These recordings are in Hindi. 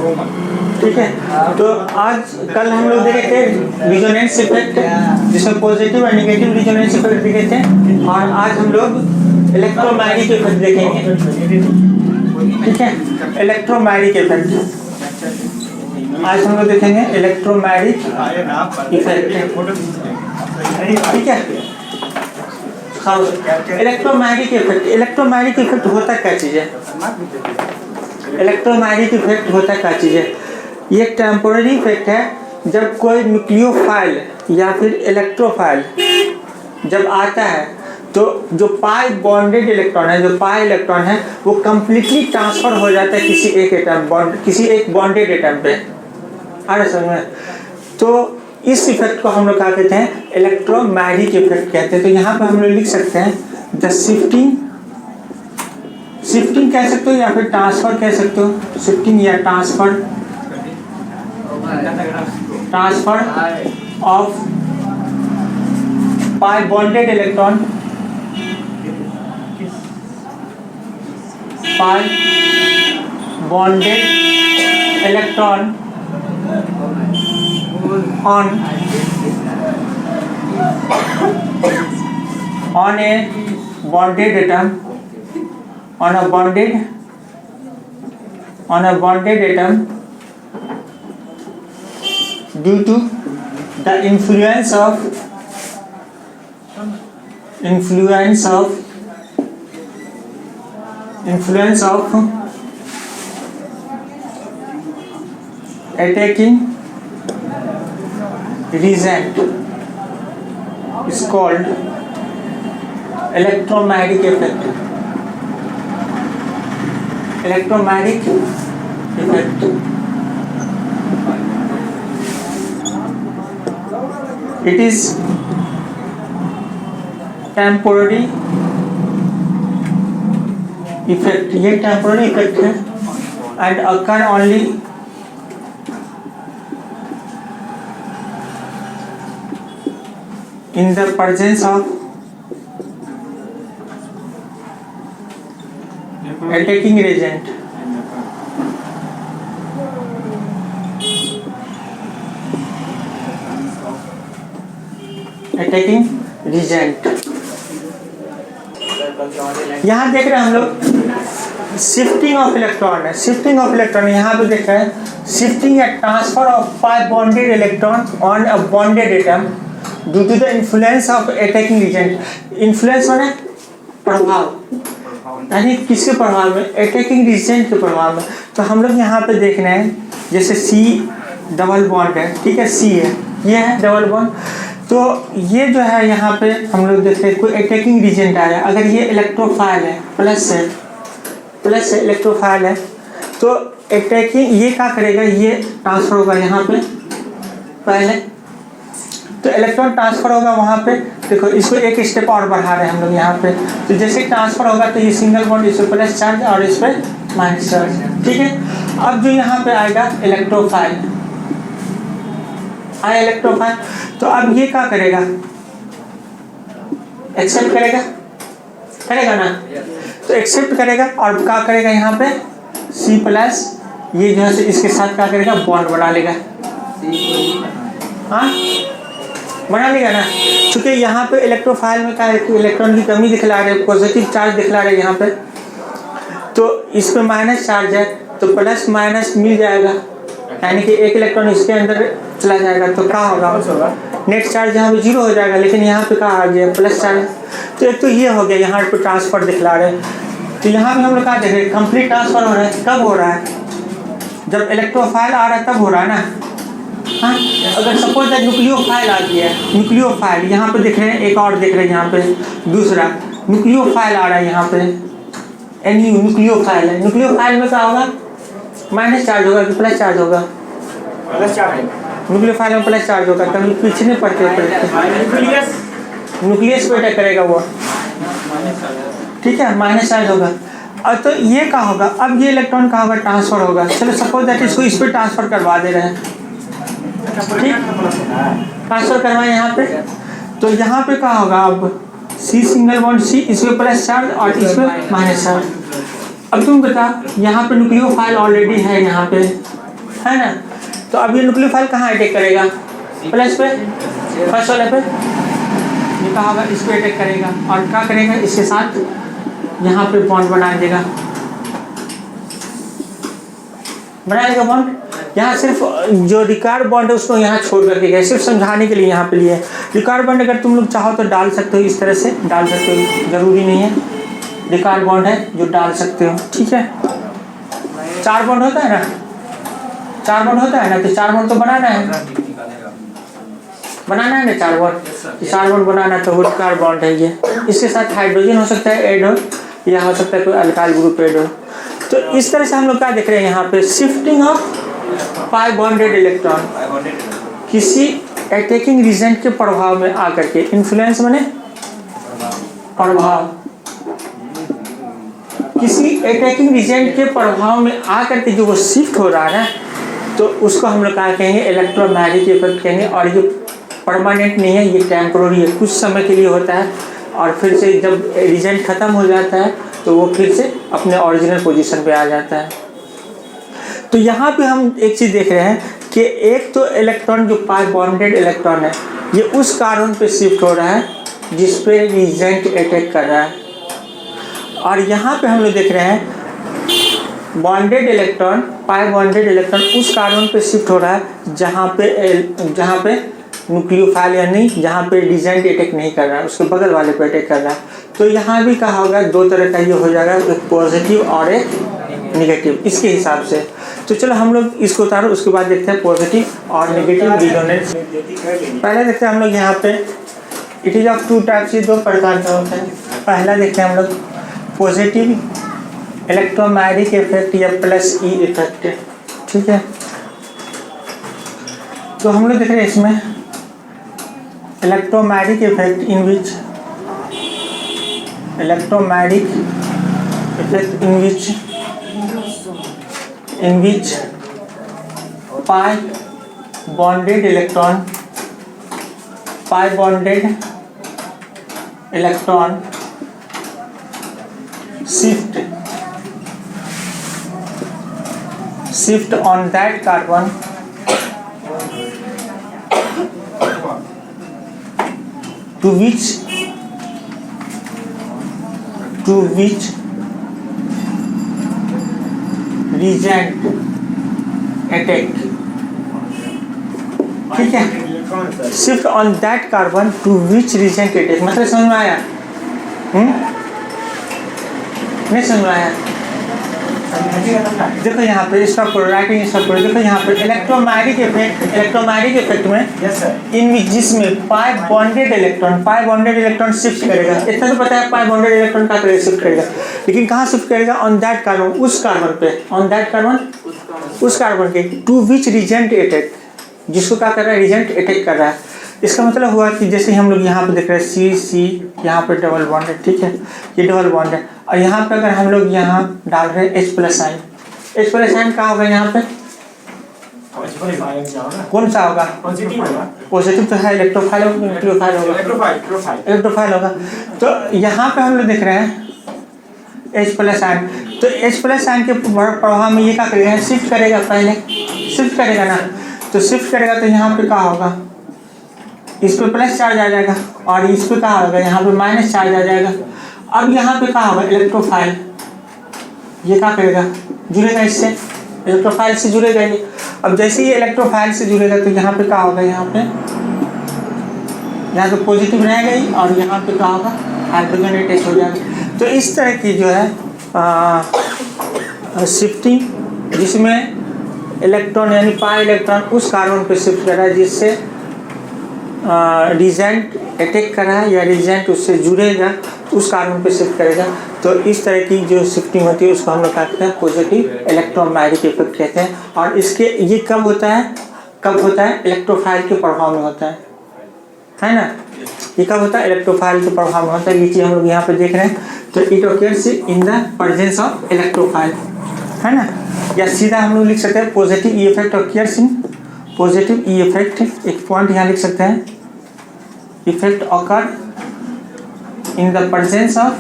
ठीक है। तो आज कल हम लोग देखे थे रिजोनेंस इफेक्ट, जिसमें पॉजिटिव और नेगेटिव रिजोनेंस इफेक्ट देखे थे, और आज हम लोग इलेक्ट्रोमैग्नेटिक इफेक्ट देखेंगे। ठीक है, इलेक्ट्रोमैग्नेटिक इफेक्ट आज हम लोग देखेंगे, इलेक्ट्रोमैग्नेटिक इफेक्ट। ठीक है, इलेक्ट्रोमैग्नेटिक इफेक्ट। इलेक्ट्रोमैग्नेटिक इफेक्ट होता क्या चीज़ है? इलेक्ट्रोमैग्नेटिक इफेक्ट होता क्या चीज़ है? ये टेम्पोररी इफेक्ट है। जब कोई न्यूक्लियोफाइल या फिर इलेक्ट्रोफाइल जब आता है तो जो पाई बॉन्डेड इलेक्ट्रॉन है, जो पाई इलेक्ट्रॉन है, वो कम्प्लीटली ट्रांसफर हो जाता है किसी एक एटम, किसी एक बॉन्डेड एटम पे। आ रहा समझ में? तो इस इफेक्ट को हम लोग क्या कहते हैं? इलेक्ट्रोमैग्नेटिक इफेक्ट कहते हैं। तो यहाँ पे हम लोग लिख सकते हैं द शिफ्टिंग कह सकते हो या फिर ट्रांसफर कह सकते हो। शिफ्टिंग या transfer of pi bonded electron, pi bonded electron on a bonded atom, on a bonded atom due to the influence of attacking reagent is called electromagnetic effect. Electromagnetic effect. It is temporary effect. ये temporary effect है and occur only in the presence of attacking reagent. Attacking reagent. यहाँ देख रहे हैं हम लोग शिफ्टिंग ऑफ इलेक्ट्रॉन है। शिफ्टिंग ऑफ इलेक्ट्रॉन यहाँ पे देख रहे हैं शिफ्टिंग या transfer of pi bonded electron on a bonded atom due to the influence of attacking agent. Influence माने प्रभाव, यानी किसके प्रभाव में? अटैकिंग एजेंट के प्रभाव में। तो हम लोग यहाँ पे देख रहे हैं जैसे C डबल बॉन्ड है, ठीक है, C है, ये है डबल बॉन्ड। तो ये जो है यहाँ पे हम लोग देखते हैं कोई अटैकिंग एजेंट आया, अगर ये इलेक्ट्रोफाइल है, प्लस है इलेक्ट्रोफाइल है, तो अटैकिंग ये क्या करेगा? ये ट्रांसफर होगा यहाँ पे पहले, तो इलेक्ट्रॉन ट्रांसफर होगा वहाँ पे। देखो इसको एक स्टेप और बढ़ा रहे हैं हम लोग यहाँ पे। तो जैसे ट्रांसफर होगा तो ये सिंगल बॉन्ड इस पे प्लस चार्ज और इस पे माइनस चार्ज, ठीक है। अब जो यहाँ पे आएगा इलेक्ट्रोफाइल, आया इलेक्ट्रोफाइल, तो अब ये क्या करेगा? एक्सेप्ट करेगा ना? तो एक्सेप्ट करेगा और क्या करेगा? यहाँ पे C प्लस ये जो है इसके साथ क्या करेगा? बॉन्ड बना लेगा। हाँ, बना लेगा ना, क्योंकि यहाँ पे इलेक्ट्रोफाइल में क्या है कि इलेक्ट्रॉन की कमी दिखला रहे, पॉजिटिव चार्ज दिखला रहे यहाँ पे, तो इस पे माइनस चार्ज है तो प्लस माइनस मिल जाएगा, यानी कि एक इलेक्ट्रॉन इसके अंदर चला जाएगा तो क्या होगा? नेट चार्ज यहाँ पे 0 हो जाएगा, लेकिन यहाँ पे क्या आ गया? Plus charge. तो एक तो ये हो गया, यहाँ पे ट्रांसफर दिखला रहे। तो यहाँ पे हम लोग क्या देख रहे हैं? कंप्लीट ट्रांसफर हो रहा है। कब हो रहा है? जब इलेक्ट्रोफाइल आ रहा है तब हो रहा है ना। हाँ, अगर सपोज दैट न्यूक्लियोफाइल आ गया है, न्यूक्लियोफाइल यहाँ पे देख रहे हैं, एक और देख रहे हैं यहाँ पे, दूसरा न्यूक्लियोफाइल आ रहा है यहाँ पे, न्यूक्लियोफाइल है। न्यूक्लियोफाइल में क्या होगा? माइनस चार्ज होगा कि प्लस चार्ज होगा? Plus charge. न्यूक्लियोफाइल में प्लस चार्ज होगा। कभी पीछे नहीं पड़ते, न्यूक्लियस पे अटैक करेगा वो, ठीक है, माइनस चार्ज होगा। और तो ये क्या होगा? अब ये इलेक्ट्रॉन का होगा? ट्रांसफर होगा। चलो सपोज दैट इसको इस पर ट्रांसफर करवा दे रहे हैं, ठीक, ट्रांसफर करवाए यहाँ पे, तो यहाँ पे क्या होगा? अब C सिंगल बॉन्ड C, इसमें प्लस चार्ज और इसमें माइनस चार्ज। अब तुम बता, यहाँ पे न्यूक्लियोफाइल ऑलरेडी है यहाँ पे, है ना। तो अब ये न्यूक्लियोफाइल कहाँ अटैक करेगा, प्लस पे, फर्स्ट वाले पे, ये कहा होगा इस पे अटैक करेगा और क्या करेगा, इसके साथ यहाँ पे बॉन्ड बना देगा, बना देगा बॉन्ड। यहाँ सिर्फ जो रिकार्ड बॉन्ड है उसको यहाँ छोड़ करके गए, सिर्फ समझाने के लिए यहाँ पे लिए। रिकार्ड बॉन्ड अगर तुम लोग चाहो तो डाल सकते हो, इस तरह से डाल सकते हो, जरूरी नहीं है। रिकार्ड बॉन्ड है जो डाल सकते हो, ठीक है। 4 बॉन्ड होता है ना, 4 बॉन्ड होता है ना, तो 4 बॉन्ड तो बनाना है ना 4 बॉन्ड, 4 बॉन्ड बनाना तो रिकार्ड बॉन्ड है ये। इसके साथ हाइड्रोजन हो सकता है ऐड हो, या हो सकता है कोई अल्काइल ग्रुप ऐड हो। तो इस तरह से हम लोग क्या देख रहे हैं यहाँ पे, shifting of pi bonded electron किसी अटैकिंग रीजेंट के प्रभाव में आकर के, इन्फ्लुएंस माने प्रभाव, किसी अटैकिंग रीजेंट के प्रभाव में आकर के जो वो शिफ्ट हो रहा है, तो उसको हम लोग क्या कहेंगे, इलेक्ट्रोमैग्नेटिक इफेक्ट कहेंगे। और ये परमानेंट नहीं है, ये टेम्पोररी है, कुछ समय के लिए होता है और फिर से जब रीजेंट खत्म हो जाता है तो वो फिर से अपने ओरिजिनल पोजीशन पे आ जाता है। तो यहाँ पे हम एक चीज़ देख रहे हैं कि एक तो इलेक्ट्रॉन जो पाई बॉन्डेड इलेक्ट्रॉन है, ये उस कार्बन पे शिफ्ट हो रहा है जिस पे रीजेंट अटैक कर रहा है। और यहाँ पे हम लोग देख रहे हैं बॉन्डेड इलेक्ट्रॉन, पाई बॉन्डेड इलेक्ट्रॉन उस कार्बन पे शिफ्ट हो रहा है जहाँ पे न्यूक्लियोफाइल या नहीं, जहाँ पे रीजेंट अटैक नहीं कर रहा है, उसके बगल वाले पे अटैक कर रहा है। तो यहाँ भी कहा होगा 2 तरह का ये हो जाएगा, एक पॉजिटिव और एक निगेटिव, इसके हिसाब से। तो चलो हम लोग इसको उतारो, उसके बाद देखते हैं पॉजिटिव और निगेटिव रिजोनेंस। पहले देखते हैं हम लोग यहाँ पे इट इज ऑफ 2 टाइप्स, ये 2 प्रकार का होता है। पहला देखते हैं हम लोग पॉजिटिव इलेक्ट्रोमैग्नेटिक इफेक्ट या प्लस ई इफेक्ट, ठीक है। तो हम लोग देख रहे हैं इसमें electromagnetic effect in which pi bonded electron shift on that carbon to which regent attack, ठीक है। Shift on that carbon to which reagent attack, मतलब समझ में आया? नहीं समझ में आया? देखो यहाँ पे इसका राइटिंग स्ट्रक्चर देखो यहाँ पे इलेक्ट्रोमैग्नेटिक इफेक्ट में इन जिसमें पाई बॉन्डेड इलेक्ट्रॉन शिफ्ट करेगा। इतना तो पता है पाई बॉन्डेड इलेक्ट्रॉन का शिफ्ट करेगा, लेकिन कहाँ शिफ्ट करेगा? ऑन दैट कार्बन, उस कार्बन पे, ऑन दैट कार्बन उस कार्बन के, टू विच रीजेंट अटैक, जिसको क्या कर रहा है? रीजेंट अटैक कर रहा है। इसका मतलब हुआ कि जैसे हम लोग यहाँ पे देख रहे हैं सी यहाँ पे डबल बॉन्ड है, ठीक है, ये डबल बॉन्ड है। और यहाँ पे अगर हम लोग यहाँ डाल रहे हैं H+ आयन, H+ आयन क्या होगा यहाँ पे? कौन सा होगा? पॉजिटिव तो है, इलेक्ट्रोफाइल होगा, न्यूक्लियोफाइल होगा, इलेक्ट्रोफाइल होगा। तो यहाँ पे हम लोग देख रहे हैं H+ आयन, तो H+ आयन के प्रभाव में ये क्या करेगा? शिफ्ट करेगा, पहले शिफ्ट करेगा ना, तो शिफ्ट करेगा तो यहाँ पे क्या होगा? इस पे प्लस चार्ज आ जाएगा और इस पे क्या होगा? यहाँ पे माइनस चार्ज आ जाएगा। अब यहाँ पे क्या होगा? इलेक्ट्रोफाइल ये क्या करेगा? जुड़ेगा, इससे इलेक्ट्रोफाइल से जुड़ेगा ये। अब जैसे ये इलेक्ट्रोफाइल से जुड़ेगा तो यहाँ पे क्या होगा? यहाँ पे पॉजिटिव रहेगा ही और यहाँ पे क्या होगा? हाइड्रोजन अटैच हो जाएगा। तो इस तरह की जो है शिफ्टिंग, जिसमें इलेक्ट्रॉन यानी पाई इलेक्ट्रॉन उस कार्बन पे शिफ्ट कर रहा है जिससे रीजेंट अटैक कर रहा है, या रीजेंट उससे जुड़ेगा उस कार्बन पे शिफ्ट करेगा। तो इस तरह की जो शिफ्टिंग होती है उसको हम लोग कहते हैं पॉजिटिव इलेक्ट्रोमैग्नेटिक इफेक्ट कहते हैं। और इसके ये कब होता है? इलेक्ट्रोफाइल के प्रभाव में होता है ना। ये कब होता है? इलेक्ट्रोफाइल के प्रभाव में होता है। ये चीज़ हम लोग यहाँ पे देख रहे हैं। तो it occurs in the presence of electrophile, है ना। या सीधा हम लोग लिख सकते हैं positive E effect occurs in positive E effect, एक पॉइंट यहाँ लिख सकते हैं, effect occur in the presence of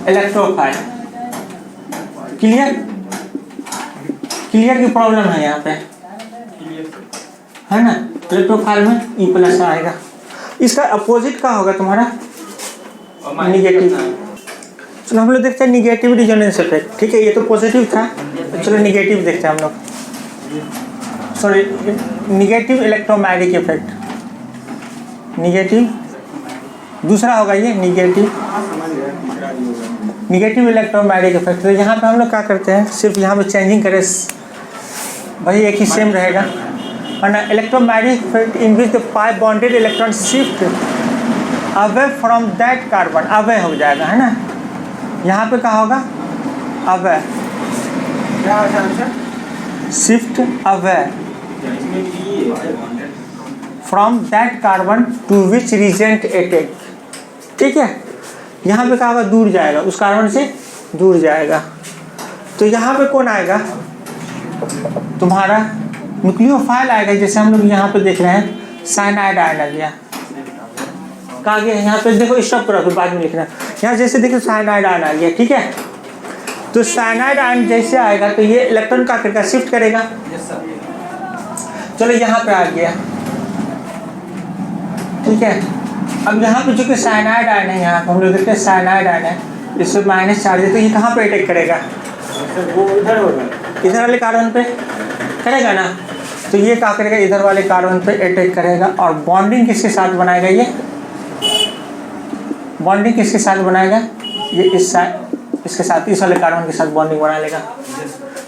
electrophile, clear clear की प्रॉब्लम है यहाँ पे, है ना। इलेक्ट्रोफाइल में ई प्लस आएगा। इसका अपोजिट का होगा तुम्हारा निगेटिव। चलो हम लोग देखते हैं निगेटिव रिजोनेंस इफेक्ट। ठीक है, ये तो पॉजिटिव था, तो चलो निगेटिव देखते हैं हम लोग। Sorry, negative electromagnetic effect, negative दूसरा होगा ये निगेटिव इलेक्ट्रोमैग्नेटिक इफेक्ट। तो यहाँ पे हम लोग क्या करते हैं, सिर्फ यहाँ पे चेंजिंग करें, वही एक ही सेम रहेगा, है ना। Electromagnetic effect in which the 5 bonded electron shift away from that carbon, away हो जाएगा, है ना। यहाँ पे क्या होगा, away, shift away from that carbon to which reagent attack. ठीक है, यहाँ पे क्या होगा, दूर जाएगा, उस कार्बन से दूर जाएगा। तो यहाँ पे कौन आएगा, तुम्हारा न्यूक्लियोफाइल आएगा। जैसे हम लोग यहाँ पे देख रहे हैं साइनाइड आयन आ गया, कहा गया यहाँ पे देखो, स्टॉप करो फिर बाद में लिखना। यहाँ जैसे देखो साइनाइड आयन आ गया, ठीक है। तो साइनाइड आयन जैसे आएगा तो ये इलेक्ट्रॉन का करेगा, शिफ्ट करेगा। चलो यहाँ पे आ गया, ठीक है। अब यहाँ पे चूंकि साइनाइड आयन है, यहाँ हम लोग देखते हैं साइनाइड आयन है, इसमें माइनस चार्ज है, तो ये कहाँ पे अटैक करेगा, वो इधर वाले कार्बन पे करेगा ना। तो ये क्या करेगा, इधर वाले कार्बन पे अटैक करेगा और बॉन्डिंग किसके साथ बनाएगा, ये बॉन्डिंग किसके साथ बनाएगा, ये इसके साथ, इस वाले कार्बन के साथ बॉन्डिंग बना लेगा।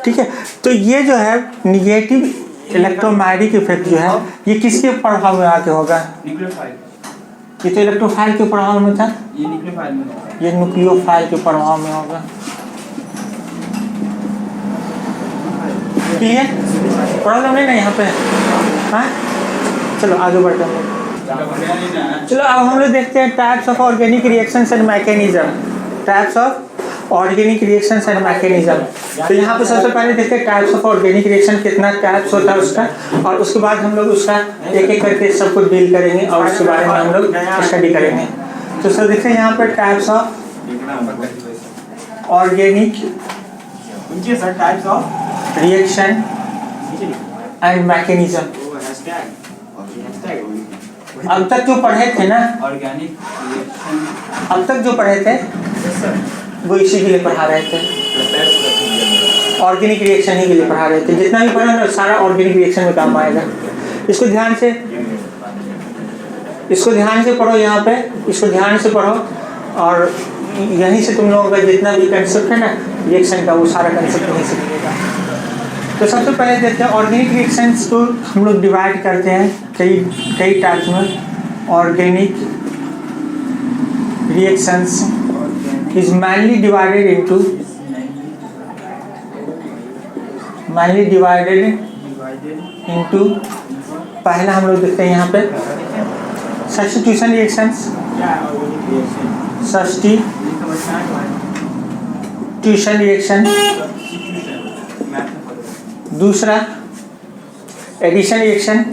ठीक है, तो ये जो है निगेटिव इलेक्ट्रोमैग्नेटिक इफेक्ट जो है, ये किसके प्रभाव में आके होगा, ये तो इलेक्ट्रोफाइल के प्रभाव में था, ये न्यूक्लियोफाइल के प्रभाव में होगा। क्लियर, प्रॉब्लम नहीं ना यहाँ पे, हाँ। चलो आगे बढ़ते हैं। चलो अब हम लोग देखते हैं types of organic reactions and mechanism, types of organic reactions and mechanism. तो यहाँ पे सबसे पहले देखते हैं टाइप्स ऑफ ऑर्गेनिक रिएक्शन, कितना टाइप्स होता है उसका, और उसके बाद हम लोग उसका एक एक करके सब कुछ डील करेंगे और उसके बारे में हम लोग स्टडी करेंगे। तो सर देखते हैं यहाँ पर types of organic reaction and mechanism. अब तक जो पढ़े थे ना, ऑर्गेनिक अब तक जो पढ़े थे वो इसी के लिए पढ़ा रहे थे, ऑर्गेनिक रिएक्शन ही के लिए पढ़ा रहे थे। जितना भी पढ़ा ना सारा ऑर्गेनिक रिएक्शन में काम आएगा। इसको ध्यान से पढ़ो, यहाँ पे इसको ध्यान से पढ़ो, और यहीं से तुम लोगों का जितना भी कंसेप्ट है ना रिएक्शन का, वो सारा कंसेप्ट यहीं से मिलेगा। तो सबसे पहले देखते हैं ऑर्गेनिक रिएक्शंस को हम लोग डिवाइड करते हैं कई टाइप्स में। Organic reactions is mainly divided into पहला हम लोग देखते हैं यहाँ पे सब्स्टिट्यूशन रिएक्शंस, सब्स्टिट्यूशन रिएक्शन। दूसरा एडिशन रिएक्शन,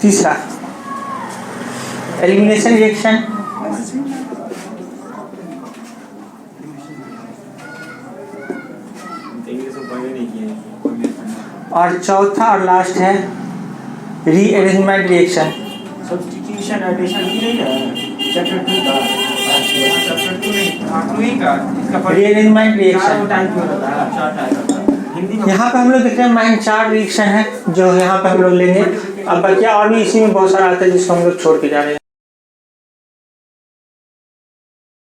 तीसरा एलिमिनेशन रिएक्शन, और चौथा और लास्ट है रीअरेंजमेंट रिएक्शन। सब्स्टिट्यूशन एडिशन नहीं है, चैप्टर 2 का, चैप्टर 2 नहीं का रीअरेंजमेंट रिएक्शन। हिंदी में यहाँ पे हम लोग देखते हैं मेन 4 रिएक्शन है जो यहाँ पे हम लोग लेंगे। अब बच्चा और भी इसी में बहुत सारा आता है जिसको हम लोग छोड़ के जा रहे हैं।